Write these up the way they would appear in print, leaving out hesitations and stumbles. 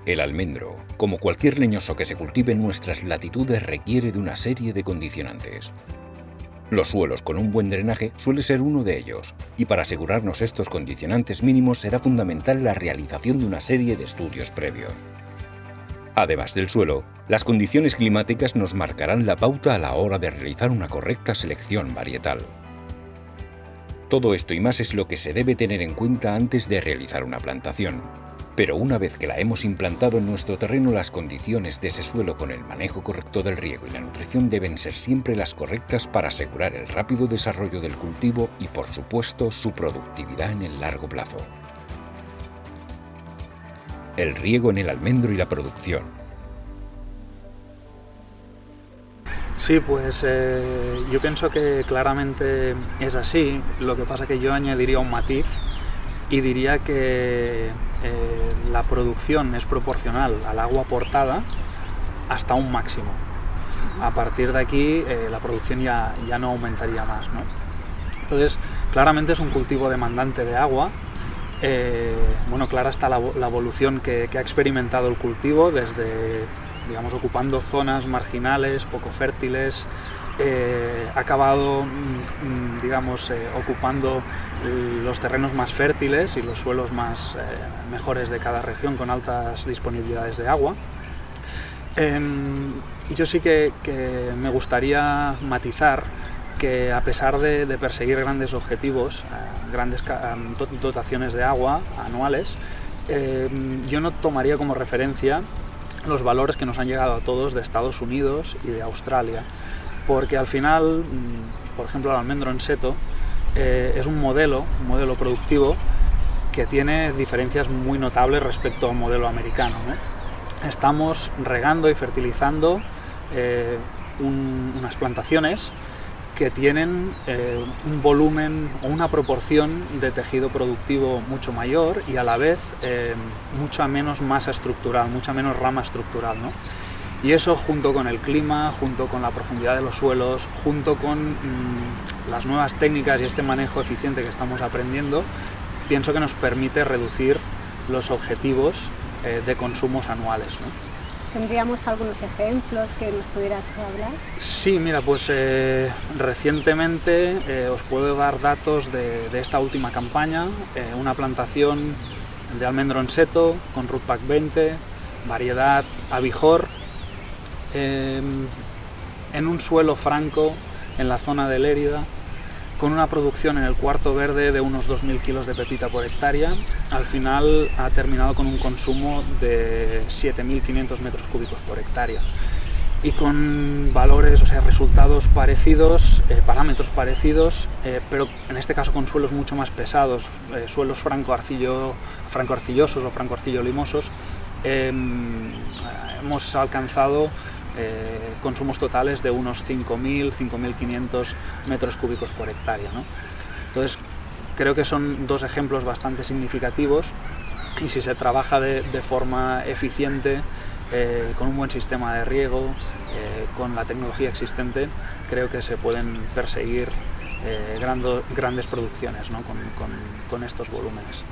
El almendro, como cualquier leñoso que se cultive en nuestras latitudes, requiere de una serie de condicionantes. Los suelos con un buen drenaje suele ser uno de ellos, y para asegurarnos estos condicionantes mínimos será fundamental la realización de una serie de estudios previos. Además del suelo, las condiciones climáticas nos marcarán la pauta a la hora de realizar una correcta selección varietal. Todo esto y más es lo que se debe tener en cuenta antes de realizar una plantación. Pero una vez que la hemos implantado en nuestro terreno, las condiciones de ese suelo con el manejo correcto del riego y la nutrición deben ser siempre las correctas para asegurar el rápido desarrollo del cultivo y, por supuesto, su productividad en el largo plazo. El riego en el almendro y la producción. Sí, pues yo pienso que claramente es así. Lo que pasa es que yo añadiría un matiz y diría que la producción es proporcional al agua aportada hasta un máximo. A partir de aquí la producción ya no aumentaría más, ¿no? Entonces, claramente es un cultivo demandante de agua. Bueno, clara está la evolución que ha experimentado el cultivo desde, digamos, ocupando zonas marginales, poco fértiles, ha acabado, digamos, ocupando los terrenos más fértiles y los suelos más mejores de cada región con altas disponibilidades de agua. Yo sí que me gustaría matizar que a pesar de perseguir grandes objetivos, grandes dotaciones de agua anuales, yo no tomaría como referencia los valores que nos han llegado a todos de Estados Unidos y de Australia, porque al final, por ejemplo, el almendro en seto es un modelo productivo que tiene diferencias muy notables respecto al modelo americano, ¿no? Estamos regando y fertilizando unas plantaciones que tienen un volumen o una proporción de tejido productivo mucho mayor y a la vez mucha menos masa estructural, mucha menos rama estructural, ¿no? Y eso, junto con el clima, junto con la profundidad de los suelos, junto con las nuevas técnicas y este manejo eficiente que estamos aprendiendo, pienso que nos permite reducir los objetivos de consumos anuales, ¿no? ¿Tendríamos algunos ejemplos que nos pudieras hablar? Sí, mira, pues recientemente os puedo dar datos de esta última campaña, una plantación de almendro en seto con Rootback 20, variedad Abijor, en un suelo franco en la zona de Lérida, con una producción en el cuarto verde de unos 2.000 kilos de pepita por hectárea. Al final ha terminado con un consumo de 7.500 metros cúbicos por hectárea y con valores, o sea, resultados parecidos, parámetros parecidos, pero en este caso con suelos mucho más pesados, suelos franco-arcillosos o franco-arcillo-limosos. Hemos alcanzado consumos totales de unos 5.000, 5.500 metros cúbicos por hectárea, ¿no? Entonces, creo que son dos ejemplos bastante significativos y si se trabaja de forma eficiente, con un buen sistema de riego, con la tecnología existente, creo que se pueden perseguir grandes producciones, ¿no? con estos volúmenes.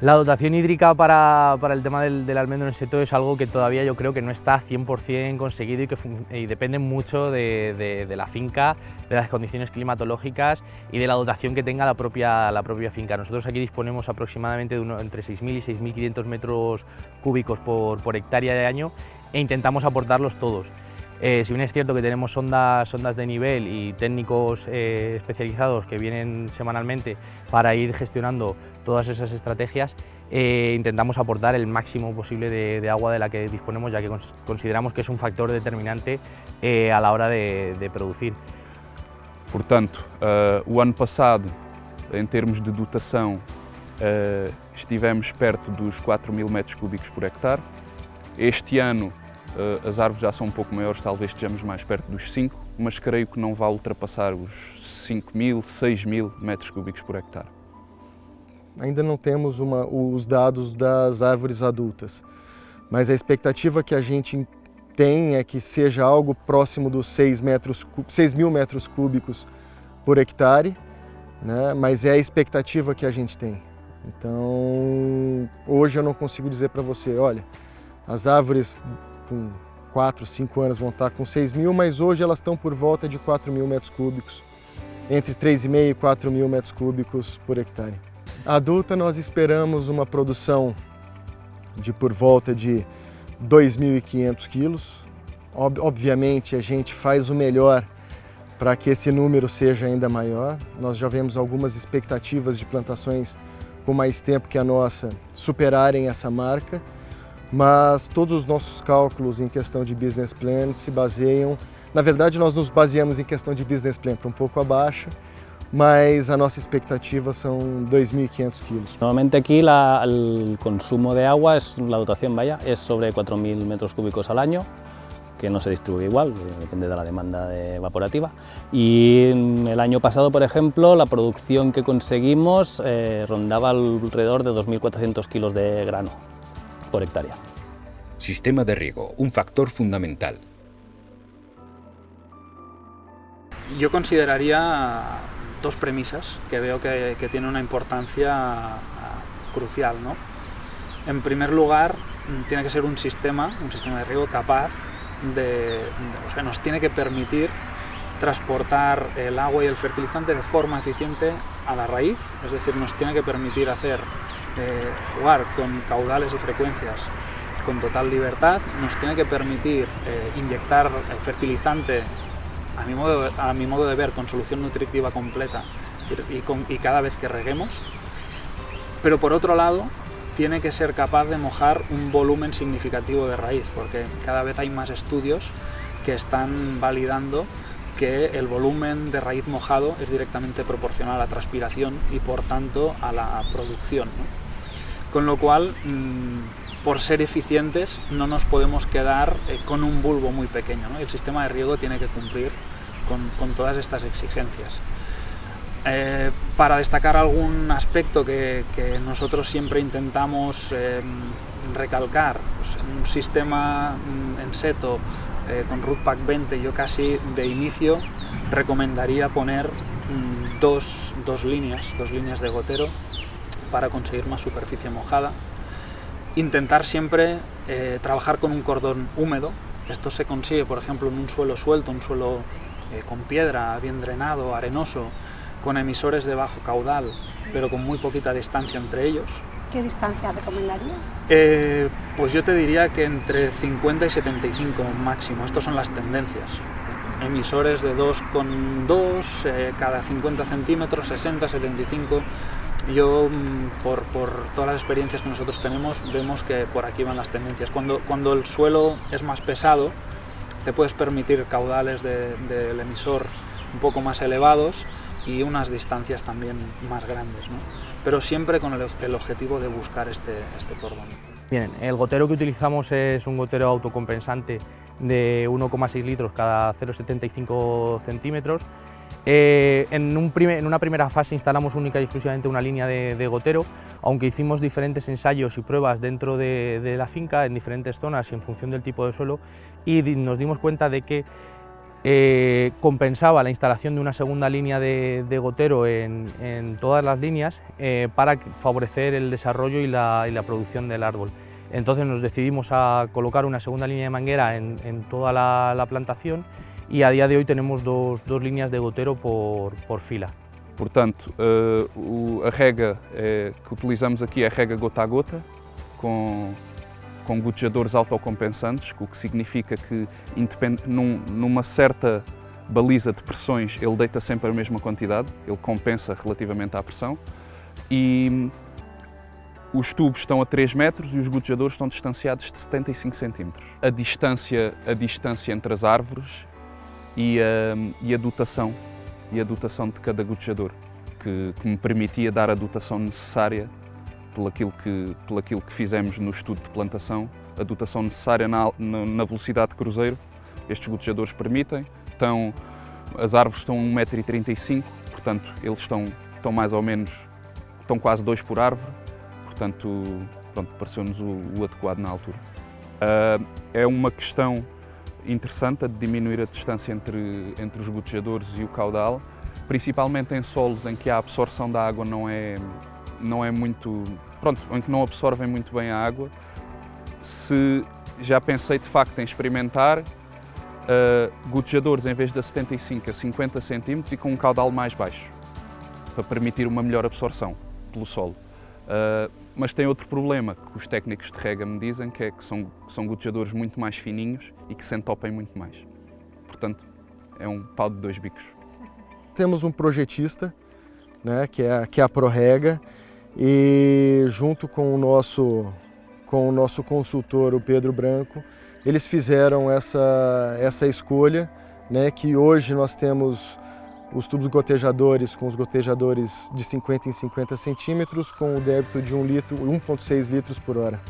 La dotación hídrica para el tema del almendro en seto es algo que todavía yo creo que no está 100% conseguido y depende mucho de la finca, de las condiciones climatológicas y de la dotación que tenga la propia finca. Nosotros aquí disponemos aproximadamente de entre 6.000 y 6.500 metros cúbicos por hectárea de año e intentamos aportarlos todos. Si bien es cierto que tenemos sondas de nivel y técnicos especializados que vienen semanalmente para ir gestionando todas esas estrategias, intentamos aportar el máximo posible de agua de la que disponemos, ya que consideramos que es un factor determinante a la hora de producir. Portanto, o ano passado, em termos de dotação, estivemos perto dos 4.000 metros cúbicos por hectare. Este ano, as árvores já são um pouco maiores, talvez estejamos mais perto dos 5, mas creio que não vai ultrapassar os 5.000, 6.000 metros cúbicos por hectare. Ainda não temos os dados das árvores adultas, mas a expectativa que a gente tem é que seja algo próximo dos 6.000 metros cúbicos por hectare, né? Mas é a expectativa que a gente tem. Então, hoje eu não consigo dizer para você, olha, As árvores com 4, 5 anos vão estar com 6.000, mas hoje elas estão por volta de 4.000 metros cúbicos, entre 3.500 e 4.000 metros cúbicos por hectare. A adulta nós esperamos uma produção de por volta de 2.500 quilos. Obviamente a gente faz o melhor para que esse número seja ainda maior. Nós já vemos algumas expectativas de plantações com mais tempo que a nossa superarem essa marca, mas todos os nossos cálculos em questão de business plan se baseiam, na verdade nós nos baseamos em questão de business plan para um pouco abaixo, mas a nossa expectativa são 2.500 kilos. Normalmente aquí el consumo de agua, la dotación es sobre 4.000 metros cúbicos al año, que no se distribuye igual, depende de la demanda evaporativa. Y el año pasado, por ejemplo, la producción que conseguimos rondaba alrededor de 2.400 kilos de grano por hectárea. Sistema de riego, un factor fundamental. Yo consideraría dos premisas que veo que tienen una importancia crucial, ¿no? En primer lugar, tiene que ser un sistema de riego capaz o sea, nos tiene que permitir transportar el agua y el fertilizante de forma eficiente a la raíz, es decir, nos tiene que permitir jugar con caudales y frecuencias con total libertad, nos tiene que permitir inyectar el fertilizante, a mi modo de ver, con solución nutritiva completa y cada vez que reguemos, pero por otro lado tiene que ser capaz de mojar un volumen significativo de raíz, porque cada vez hay más estudios que están validando que el volumen de raíz mojado es directamente proporcional a la transpiración y por tanto a la producción, ¿no? Con lo cual, por ser eficientes, no nos podemos quedar con un bulbo muy pequeño, ¿no? El sistema de riego tiene que cumplir con todas estas exigencias. Para destacar algún aspecto que nosotros siempre intentamos recalcar, pues en un sistema en seto con Rootpack 20, yo casi de inicio recomendaría poner dos líneas de gotero para conseguir más superficie mojada. Intentar siempre trabajar con un cordón húmedo. Esto se consigue, por ejemplo, en un suelo suelto, un suelo con piedra, bien drenado, arenoso, con emisores de bajo caudal, pero con muy poquita distancia entre ellos. ¿Qué distancia recomendarías? Pues yo te diría que entre 50 y 75 máximo, estas son las tendencias. Emisores de 2,2 cada 50 centímetros, 60, 75. Yo, por todas las experiencias que nosotros tenemos, vemos que por aquí van las tendencias. Cuando el suelo es más pesado, te puedes permitir caudales del emisor un poco más elevados y unas distancias también más grandes, ¿no? Pero siempre con el objetivo de buscar este cordón. Bien, el gotero que utilizamos es un gotero autocompensante de 1,6 litros cada 0,75 centímetros. En una primera fase instalamos única y exclusivamente una línea de gotero, aunque hicimos diferentes ensayos y pruebas dentro de la finca en diferentes zonas y en función del tipo de suelo, y nos dimos cuenta de que compensaba la instalación de una segunda línea de gotero en todas las líneas para favorecer el desarrollo y la producción del árbol. Entonces nos decidimos a colocar una segunda línea de manguera en toda la plantación, y a día de hoy tenemos dos líneas de gotero por fila. Portanto, a rega que utilizamos aqui é a rega gota a gota, com gotejadores autocompensantes, o que significa que numa certa baliza de pressões ele deita sempre a mesma quantidade, ele compensa relativamente à pressão, e os tubos estão a 3 metros e os gotejadores estão distanciados de 75 centímetros. A distância entre as árvores e a dotação de cada gotejador, que me permitia dar a dotação necessária pelo aquilo que fizemos no estudo de plantação, a dotação necessária na velocidade de cruzeiro. Estes gotejadores permitem. As árvores estão a 1,35 m, portanto eles estão mais ou menos, estão quase 2 por árvore, portanto pronto, pareceu-nos o adequado na altura. É uma questão interessante a de diminuir a distância entre os gotejadores e o caudal, principalmente em solos em que a absorção da água não é muito, em que não absorvem muito bem a água. Se já pensei de facto em experimentar gotejadores em vez de 75 a 50 cm e com um caudal mais baixo, para permitir uma melhor absorção pelo solo. Mas tem outro problema que os técnicos de rega me dizem, que são gotejadores muito mais fininhos e que se entopem muito mais. Portanto, é um pau de dois bicos. Temos um projetista, né, que é a ProRega, e junto com o nosso consultor, o Pedro Branco, eles fizeram essa escolha, né, que hoje nós temos os tubos gotejadores com os gotejadores de 50 em 50 centímetros com o débito de 1,6 litros por hora.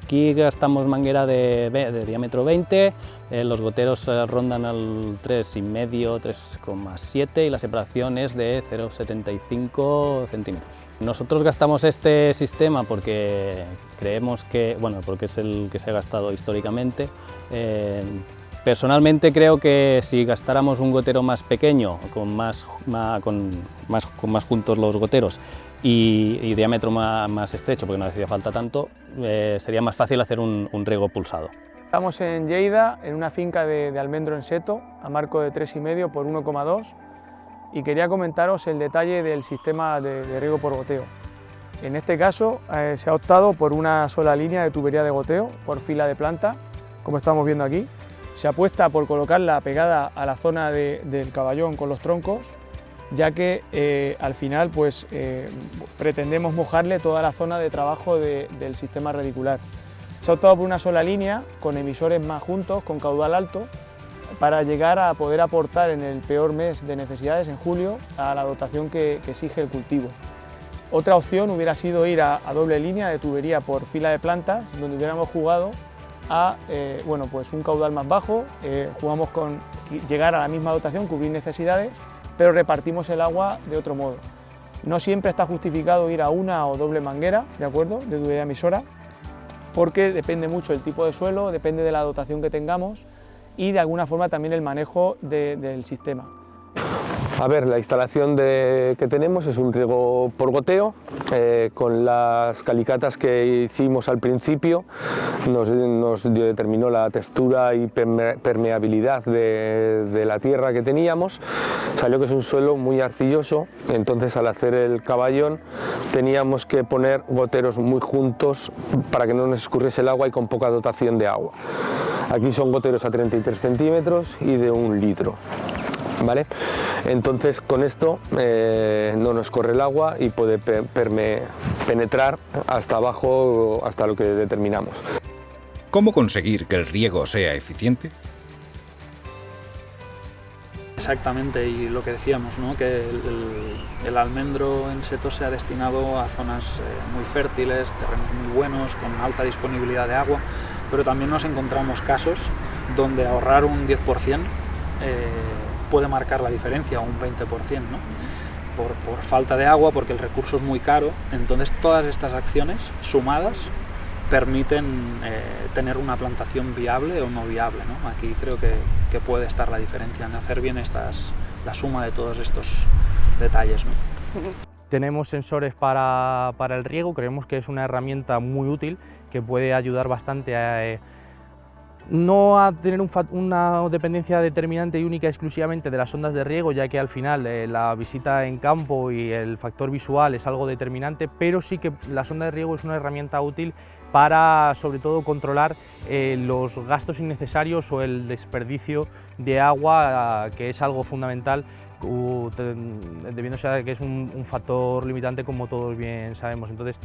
Aquí gastamos manguera de diámetro 20, los goteros rondan al 3,5, 3,7 y la separación es de 0,75 centímetros. Nosotros gastamos este sistema porque creemos que, bueno, porque es el que se ha gastado históricamente. Personalmente creo que si gastáramos un gotero más pequeño, con más juntos los goteros y diámetro más estrecho, porque no hacía falta tanto, sería más fácil hacer un riego pulsado. Estamos en Lleida, en una finca de almendro en seto, a marco de 3,5 por 1,2, y quería comentaros el detalle del sistema de riego por goteo. En este caso se ha optado por una sola línea de tubería de goteo por fila de planta, como estamos viendo aquí. Se apuesta por colocarla pegada a la zona del caballón con los troncos, ya que al final pues, pretendemos mojarle toda la zona de trabajo del sistema radicular. Se ha optado por una sola línea, con emisores más juntos, con caudal alto, para llegar a poder aportar en el peor mes de necesidades, en julio, a la dotación que exige el cultivo. Otra opción hubiera sido ir a doble línea de tubería por fila de plantas, donde hubiéramos jugado a bueno, pues un caudal más bajo, jugamos con llegar a la misma dotación, cubrir necesidades, pero repartimos el agua de otro modo. No siempre está justificado ir a una o doble manguera, ¿de acuerdo?, de tubería emisora, porque depende mucho del tipo de suelo, depende de la dotación que tengamos y de alguna forma también el manejo del sistema. A ver, la instalación que tenemos es un riego por goteo, con las calicatas que hicimos al principio nos determinó la textura y permeabilidad de la tierra que teníamos. Salió que es un suelo muy arcilloso, entonces al hacer el caballón teníamos que poner goteros muy juntos para que no nos escurriese el agua y con poca dotación de agua. Aquí son goteros a 33 centímetros y de 1 litro. ¿Vale? Entonces con esto no nos corre el agua y puede penetrar hasta abajo, hasta lo que determinamos. ¿Cómo conseguir que el riego sea eficiente? Exactamente, y lo que decíamos, ¿no?, que el almendro en seto se ha destinado a zonas muy fértiles, terrenos muy buenos, con alta disponibilidad de agua, pero también nos encontramos casos donde ahorrar un 10% puede marcar la diferencia, o un 20%, ¿no? Por falta de agua, porque el recurso es muy caro. Entonces todas estas acciones sumadas permiten tener una plantación viable o no viable, ¿no? Aquí creo que puede estar la diferencia en hacer bien la suma de todos estos detalles, ¿no? Tenemos sensores para el riego, creemos que es una herramienta muy útil que puede ayudar bastante a no a tener una dependencia determinante y única exclusivamente de las sondas de riego, ya que al final la visita en campo y el factor visual es algo determinante, pero sí que la sonda de riego es una herramienta útil para, sobre todo, controlar los gastos innecesarios o el desperdicio de agua, que es algo fundamental, debiendo ser que es un factor limitante, como todos bien sabemos. Entonces,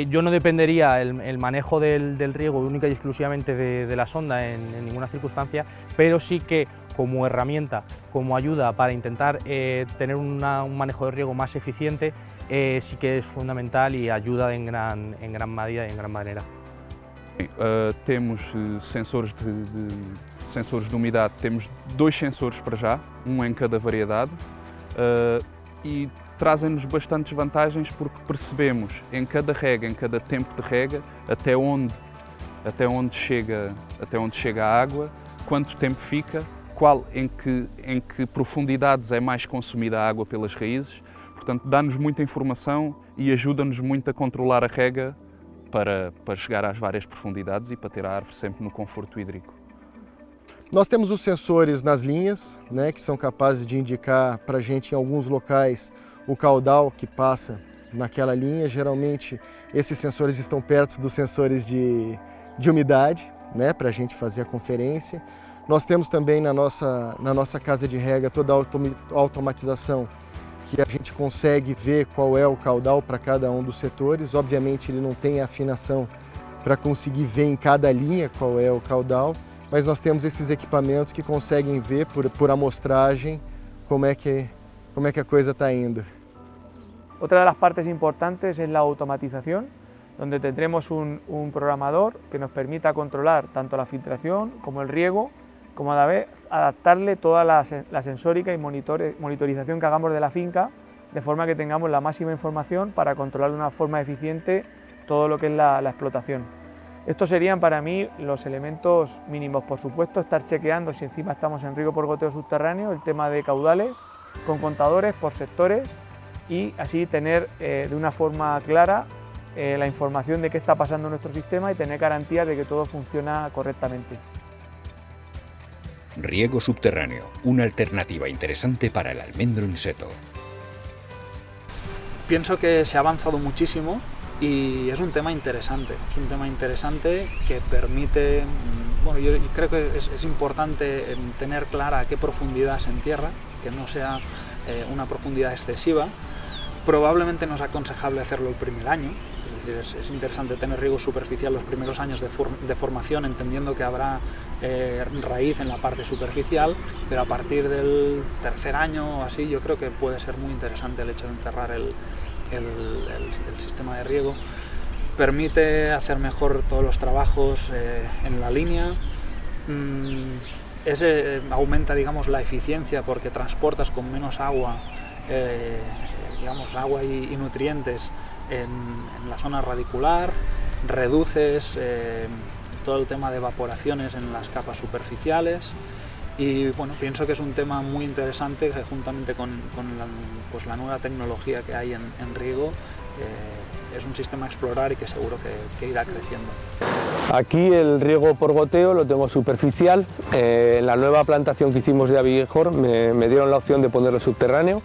yo no dependería el manejo del riego única y exclusivamente de la sonda en ninguna circunstancia, pero sí que como herramienta, como ayuda para intentar tener un manejo de riego más eficiente, sí que es fundamental y ayuda en gran medida y en gran manera. Temos sensores de umidade, temos 2 sensores para já, em cada variedade, e trazem-nos bastantes vantagens porque percebemos em cada rega, em cada tempo de rega, até onde chega a água, quanto tempo fica, em que profundidades é mais consumida a água pelas raízes. Portanto, dá-nos muita informação e ajuda-nos muito a controlar a rega para chegar às várias profundidades e para ter a árvore sempre no conforto hídrico. Nós temos os sensores nas linhas, né, que são capazes de indicar para a gente em alguns locais o caudal que passa naquela linha. Geralmente esses sensores estão perto dos sensores de umidade, né, para a gente fazer a conferência. Nós temos também na nossa casa de rega toda a automatização, que a gente consegue ver qual é o caudal para cada um dos setores. Obviamente ele não tem afinação para conseguir ver em cada linha qual é o caudal, mas nós temos esses equipamentos que conseguem ver por amostragem como é que a coisa está indo. Otra de las partes importantes es la automatización, donde tendremos un programador que nos permita controlar tanto la filtración como el riego, como a la vez adaptarle toda la sensórica y monitorización que hagamos de la finca, de forma que tengamos la máxima información para controlar de una forma eficiente todo lo que es la explotación. Estos serían para mí los elementos mínimos. Por supuesto, estar chequeando si encima estamos en riego por goteo subterráneo, el tema de caudales, con contadores por sectores, y así tener de una forma clara la información de qué está pasando en nuestro sistema y tener garantía de que todo funciona correctamente. Riego subterráneo, una alternativa interesante para el almendro in seto. Pienso que se ha avanzado muchísimo y es un tema interesante. Es un tema interesante que permite, bueno, yo creo que es importante tener clara a qué profundidad se entierra, que no sea una profundidad excesiva. Probablemente no es aconsejable hacerlo el primer año. Es interesante tener riego superficial los primeros años de formación, entendiendo que habrá raíz en la parte superficial, pero a partir del tercer año o así yo creo que puede ser muy interesante el hecho de enterrar el sistema de riego. Permite hacer mejor todos los trabajos en la línea, aumenta, digamos, la eficiencia porque transportas con menos agua, agua y nutrientes en la zona radicular, reduces todo el tema de evaporaciones en las capas superficiales y bueno, pienso que es un tema muy interesante que juntamente con la nueva tecnología que hay en riego es un sistema a explorar y que seguro que irá creciendo. Aquí el riego por goteo lo tengo superficial. En la nueva plantación que hicimos de abejor me dieron la opción de ponerlo subterráneo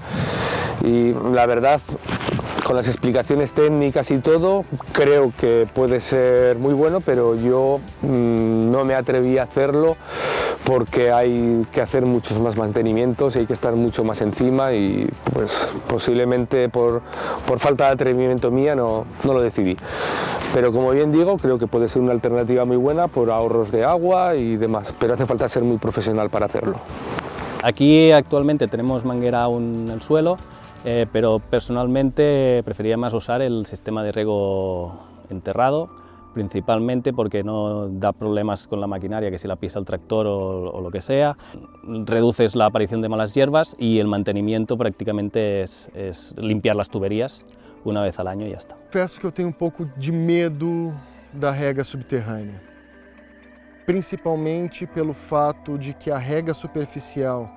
y la verdad, con las explicaciones técnicas y todo, creo que puede ser muy bueno, pero yo no me atreví a hacerlo porque hay que hacer muchos más mantenimientos y hay que estar mucho más encima y pues posiblemente por falta de atrevimiento mía no lo decidí. Pero como bien digo, creo que puede ser una alternativa muy buena por ahorros de agua y demás, pero hace falta ser muy profesional para hacerlo. Aquí actualmente tenemos manguera aún en el suelo, pero personalmente preferiría más usar el sistema de riego enterrado, principalmente porque no da problemas con la maquinaria, que si la pisa el tractor o lo que sea, reduces la aparición de malas hierbas y el mantenimiento prácticamente es limpiar las tuberías una vez al año y ya está. Confesso que eu tenho pouco de medo da rega subterrânea, principalmente pelo fato de que a rega superficial,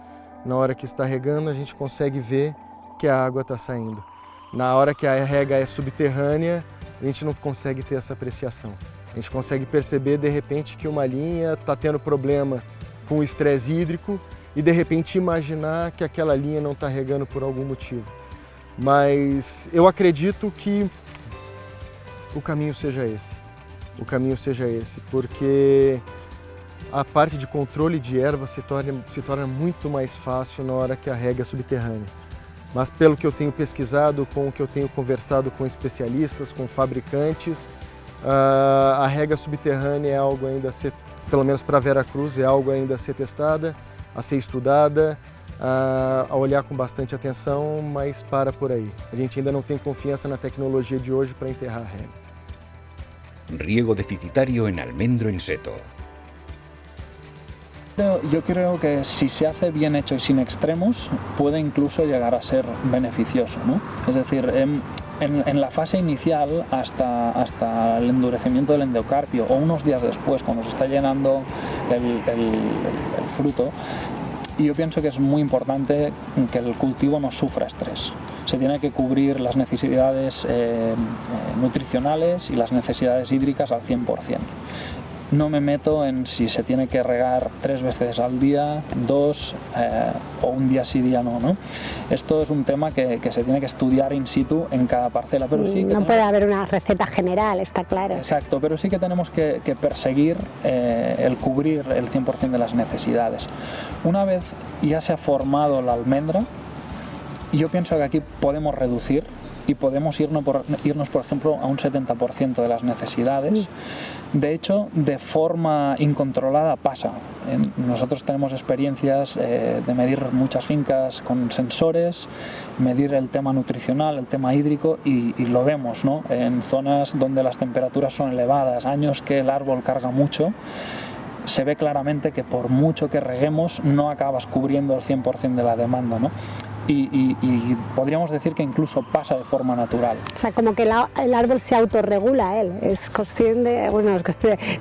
na hora que está regando, a gente consegue ver que a água está saindo. Na hora que a rega é subterrânea, a gente não consegue ter essa apreciação. A gente consegue perceber de repente que uma linha está tendo problema com o estresse hídrico e de repente imaginar que aquela linha não está regando por algum motivo. Mas eu acredito que o caminho seja esse. O caminho seja esse, porque a parte de controle de erva se torna muito mais fácil na hora que a rega é subterrânea. Mas pelo que eu tenho pesquisado, com o que eu tenho conversado com especialistas, com fabricantes, a rega subterrânea é algo ainda a ser, pelo menos para Vera Cruz, é algo ainda a ser testada, a ser estudada, a olhar com bastante atenção, mas para por aí. A gente ainda não tem confiança na tecnologia de hoje para enterrar a rega. Riego deficitario en almendro in seto. Yo creo que si se hace bien hecho y sin extremos, puede incluso llegar a ser beneficioso, ¿no? Es decir, en la fase inicial, hasta el endurecimiento del endocarpio o unos días después, cuando se está llenando el fruto, Y yo pienso que es muy importante que el cultivo no sufra estrés. Se tiene que cubrir las necesidades nutricionales y las necesidades hídricas al 100%. No me meto en si se tiene que regar 3 veces al día, 2 o un día sí, día no, ¿no? Esto es un tema que se tiene que estudiar in situ en cada parcela. Pero sí que no puede haber una receta general, está claro. Exacto, pero sí que tenemos que perseguir el cubrir el 100% de las necesidades. Una vez ya se ha formado la almendra, yo pienso que aquí podemos reducir y podemos irnos por ejemplo, a un 70% de las necesidades. De hecho, de forma incontrolada pasa. Nosotros tenemos experiencias de medir muchas fincas con sensores, medir el tema nutricional, el tema hídrico y lo vemos, ¿no? En zonas donde las temperaturas son elevadas, años que el árbol carga mucho, se ve claramente que por mucho que reguemos no acabas cubriendo el 100% de la demanda, ¿no? Y podríamos decir que incluso pasa de forma natural. O sea, como que el árbol se autorregula, él es consciente, bueno,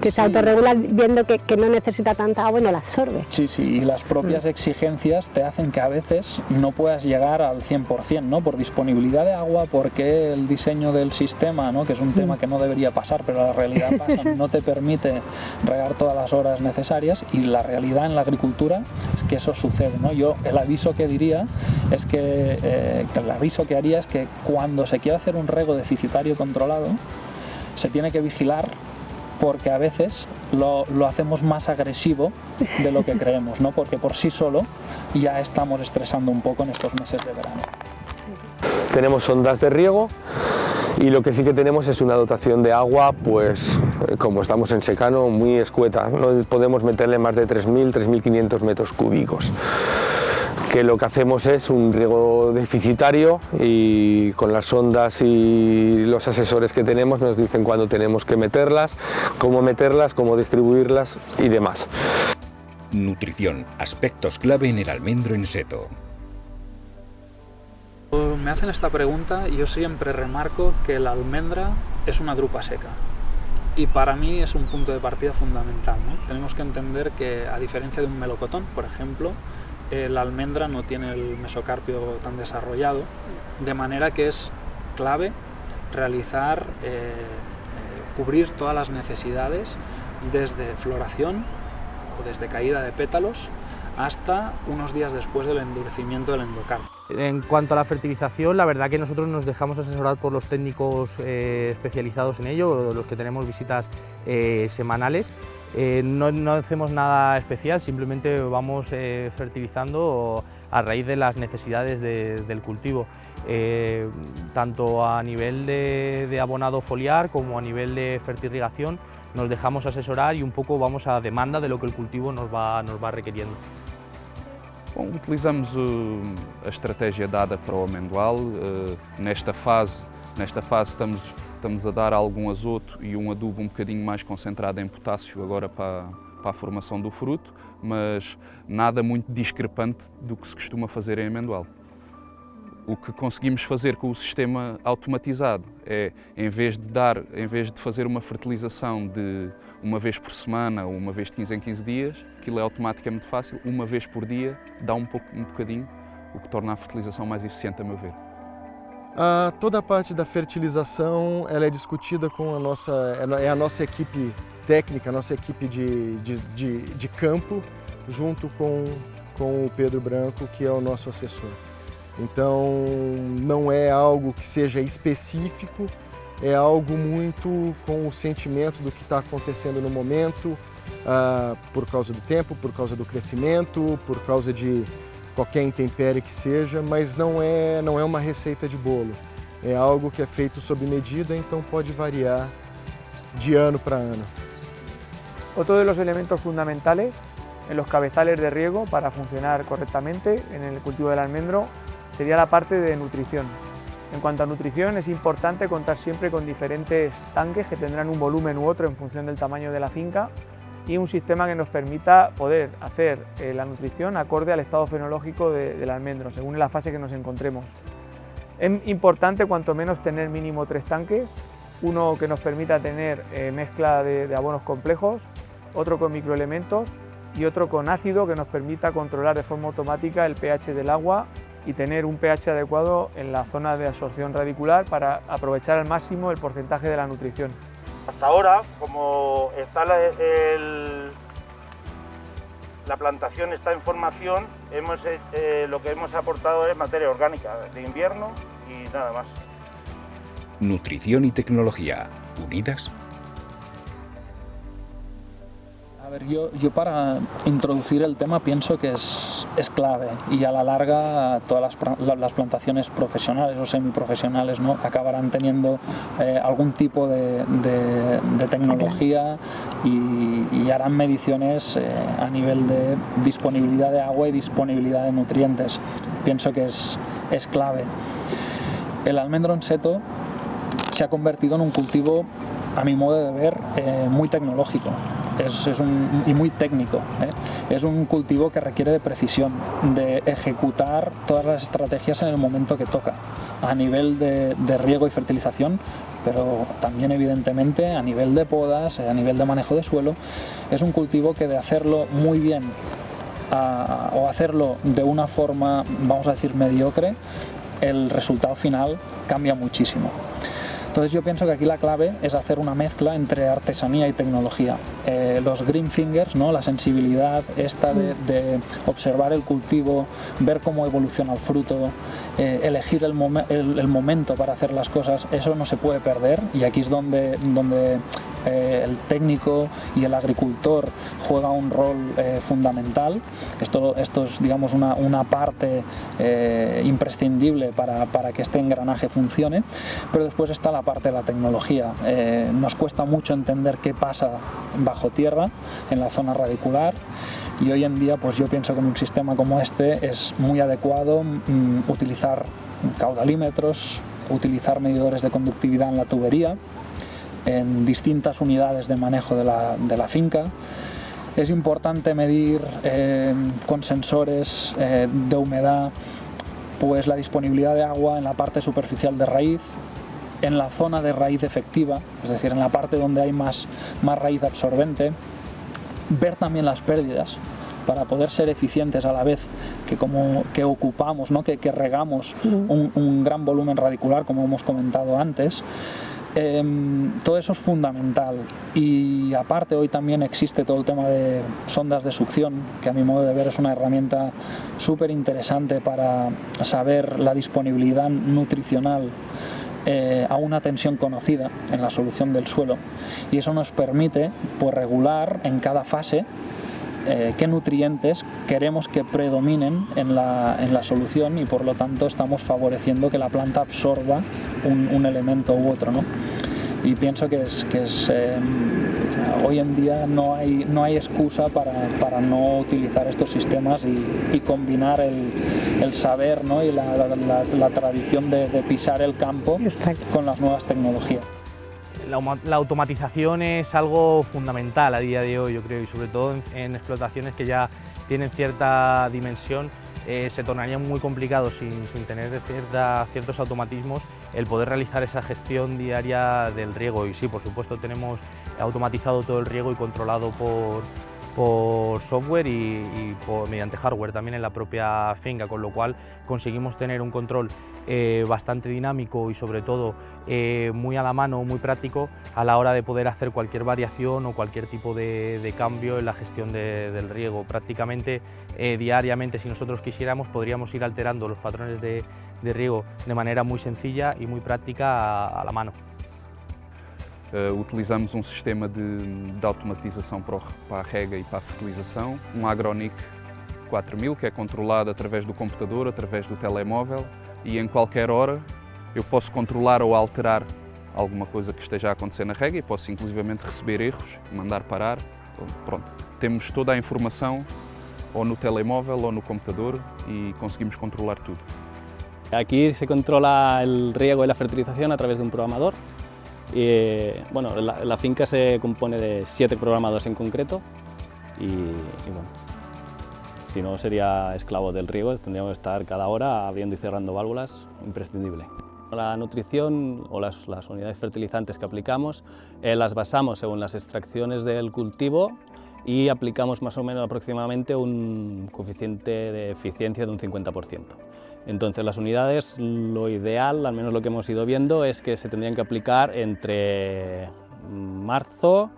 que se autorregula viendo que no necesita tanta agua y no la absorbe. Sí, y las propias exigencias te hacen que a veces no puedas llegar al 100%, ¿no? Por disponibilidad de agua, porque el diseño del sistema, ¿no? Que es un tema que no debería pasar, pero la realidad pasa, no te permite regar todas las horas necesarias, y la realidad en la agricultura es que eso sucede, ¿no? Yo el aviso que diría es que el aviso que haría es que cuando se quiera hacer un riego deficitario controlado se tiene que vigilar, porque a veces lo hacemos más agresivo de lo que creemos, ¿no? Porque por sí solo ya estamos estresando un poco en estos meses de verano. Tenemos sondas de riego y lo que sí que tenemos es una dotación de agua, pues como estamos en secano, muy escueta. No podemos meterle más de 3.000, 3.500 metros cúbicos. Que lo que hacemos es un riego deficitario, y con las sondas y los asesores que tenemos nos dicen cuándo tenemos que meterlas, cómo distribuirlas y demás. Nutrición, aspectos clave en el almendro en seto. Me hacen esta pregunta y yo siempre remarco que la almendra es una drupa seca. Y para mí es un punto de partida fundamental, ¿no? Tenemos que entender que, a diferencia de un melocotón, por ejemplo, la almendra no tiene el mesocarpio tan desarrollado, de manera que es clave realizar, cubrir todas las necesidades desde floración o desde caída de pétalos hasta unos días después del endurecimiento del endocarpio. En cuanto a la fertilización, la verdad que nosotros nos dejamos asesorar por los técnicos especializados en ello, los que tenemos visitas semanales. No hacemos nada especial, simplemente vamos fertilizando a raíz de las necesidades del cultivo, tanto a nivel de abonado foliar como a nivel de fertirrigación. Nos dejamos asesorar y un pouco vamos à demanda de lo que o cultivo nos vai requerindo. Bom, utilizamos a estratégia dada para o amendoal. Nesta fase estamos a dar algum azoto e adubo bocadinho mais concentrado em potássio agora para a formação do fruto, mas nada muito discrepante do que se costuma fazer em amendoal. O que conseguimos fazer com o sistema automatizado é, em vez de fazer uma fertilização de uma vez por semana ou uma vez de 15 em 15 dias, aquilo é automático, é muito fácil, uma vez por dia dá um bocadinho, o que torna a fertilização mais eficiente, a meu ver. Toda a parte da fertilização ela é discutida com a nossa equipe técnica, a nossa equipe de campo, junto com o Pedro Branco, que é o nosso assessor. Então, não é algo que seja específico, é algo muito com o sentimento do que está acontecendo no momento, por causa do tempo, por causa do crescimento, por causa de qualquer intempérie que seja, mas não é uma receita de bolo. É algo que é feito sob medida, então pode variar de ano para ano. Otro de los elementos fundamentales en los cabezales de riego para funcionar correctamente en el cultivo del almendro sería la parte de nutrición. En cuanto a nutrición, es importante contar siempre con diferentes tanques que tendrán un volumen u otro en función del tamaño de la finca, y un sistema que nos permita poder hacer la nutrición acorde al estado fenológico del almendro, según la fase que nos encontremos. Es importante cuanto menos tener mínimo 3 tanques, uno que nos permita tener mezcla de abonos complejos, otro con microelementos y otro con ácido que nos permita controlar de forma automática el pH del agua y tener un pH adecuado en la zona de absorción radicular para aprovechar al máximo el porcentaje de la nutrición. Hasta ahora, como está la plantación está en formación, lo que hemos aportado es materia orgánica de invierno y nada más. Nutrición y tecnología, unidas. A ver, yo para introducir el tema pienso que es clave y a la larga todas las plantaciones profesionales o semiprofesionales, ¿no?, acabarán teniendo algún tipo de tecnología y harán mediciones a nivel de disponibilidad de agua y disponibilidad de nutrientes. Pienso que es clave. El almendro en seto se ha convertido en un cultivo, a mi modo de ver, muy tecnológico. Y muy técnico. Es un cultivo que requiere de precisión, de ejecutar todas las estrategias en el momento que toca, a nivel de riego y fertilización, pero también evidentemente a nivel de podas, a nivel de manejo de suelo. Es un cultivo que de hacerlo muy bien o hacerlo de una forma, vamos a decir, mediocre, el resultado final cambia muchísimo. Entonces yo pienso que aquí la clave es hacer una mezcla entre artesanía y tecnología. Los green fingers, ¿no?, la sensibilidad esta de observar el cultivo, ver cómo evoluciona el fruto, elegir el momento para hacer las cosas, eso no se puede perder, y aquí es donde el técnico y el agricultor juega un rol fundamental. Esto es, digamos, una parte imprescindible para que este engranaje funcione, pero después está la parte de la tecnología. Nos cuesta mucho entender qué pasa bajo tierra, en la zona radicular, y hoy en día pues yo pienso que en un sistema como este es muy adecuado utilizar caudalímetros, utilizar medidores de conductividad en la tubería, en distintas unidades de manejo de la finca. Es importante medir con sensores de humedad pues la disponibilidad de agua en la parte superficial de raíz, en la zona de raíz efectiva, es decir, en la parte donde hay más raíz absorbente, ver también las pérdidas para poder ser eficientes a la vez que ocupamos, ¿no?, que regamos un gran volumen radicular, como hemos comentado antes. Todo eso es fundamental, y aparte hoy también existe todo el tema de sondas de succión, que a mi modo de ver es una herramienta súper interesante para saber la disponibilidad nutricional a una tensión conocida en la solución del suelo, y eso nos permite pues regular en cada fase qué nutrientes queremos que predominen en la solución, y por lo tanto estamos favoreciendo que la planta absorba un elemento u otro, ¿no? Y pienso que hoy en día no hay excusa para no utilizar estos sistemas y combinar el saber, ¿no?, y la tradición de pisar el campo con las nuevas tecnologías. La automatización es algo fundamental a día de hoy, yo creo, y sobre todo en explotaciones que ya tienen cierta dimensión, se tornaría muy complicado sin tener ciertos automatismos el poder realizar esa gestión diaria del riego. Y sí, por supuesto, tenemos automatizado todo el riego y controlado por software y mediante hardware también en la propia finca, con lo cual conseguimos tener un control bastante dinámico y sobre todo muy a la mano, muy práctico a la hora de poder hacer cualquier variación o cualquier tipo de cambio en la gestión del riego. Prácticamente diariamente, si nosotros quisiéramos, podríamos ir alterando los patrones de riego de manera muy sencilla y muy práctica a la mano. Utilizamos um sistema de automatização para a rega e para a fertilização, um Agronic 4000, que é controlado através do computador, através do telemóvel, e em qualquer hora eu posso controlar ou alterar alguma coisa que esteja a acontecer na rega e posso inclusivamente receber erros, mandar parar. Pronto, temos toda a informação ou no telemóvel ou no computador e conseguimos controlar tudo. Aquí se controla el riego y la fertilización a través de un programador. Bueno, la finca se compone de 7 programadores en concreto y bueno, si no sería esclavo del riego, tendríamos que estar cada hora abriendo y cerrando válvulas, imprescindible. La nutrición o las unidades fertilizantes que aplicamos las basamos según las extracciones del cultivo y aplicamos más o menos aproximadamente un coeficiente de eficiencia de un 50%. Entonces las unidades, lo ideal, al menos lo que hemos ido viendo, es que se tendrían que aplicar entre marzo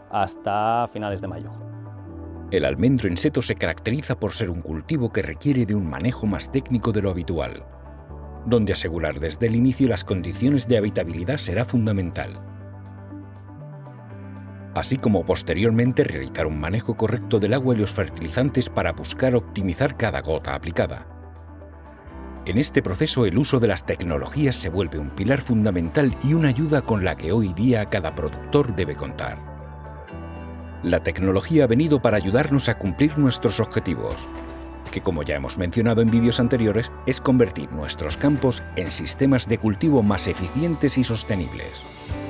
hasta finales de mayo. El almendro en seto se caracteriza por ser un cultivo que requiere de un manejo más técnico de lo habitual, donde asegurar desde el inicio las condiciones de habitabilidad será fundamental, así como posteriormente realizar un manejo correcto del agua y los fertilizantes para buscar optimizar cada gota aplicada. En este proceso el uso de las tecnologías se vuelve un pilar fundamental y una ayuda con la que hoy día cada productor debe contar. La tecnología ha venido para ayudarnos a cumplir nuestros objetivos, que como ya hemos mencionado en vídeos anteriores, es convertir nuestros campos en sistemas de cultivo más eficientes y sostenibles.